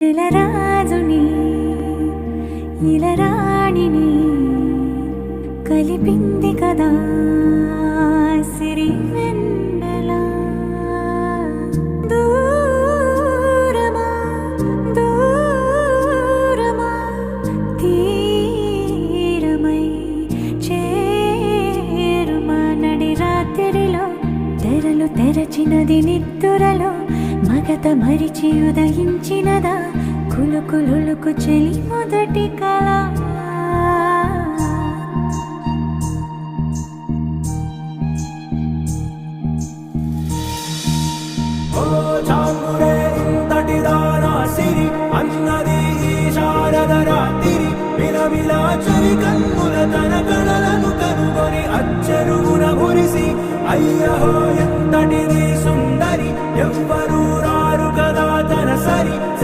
ఇలరాజుని ఇలరాణిని కలిపింది కదా సిరి వెన్నెల దూరమా దూరమా తీరమై చేరుమా నడి రాత్రిలో తెరలు తెరచినది నిద్దురలో మగత మరిచి ఉదయించినదా కులుకులుకు చెలి మొదటి కళ చాంగురే ఇంతటి దానా సిరి అన్నది ఈ శారద రాత్రి విలవిల చలి కన్నుల తన కళలను కనుగొని అచ్చరుగున మురిసి అయ్యహో ఎంతటిది సుందరి ఎవ్వరూ రా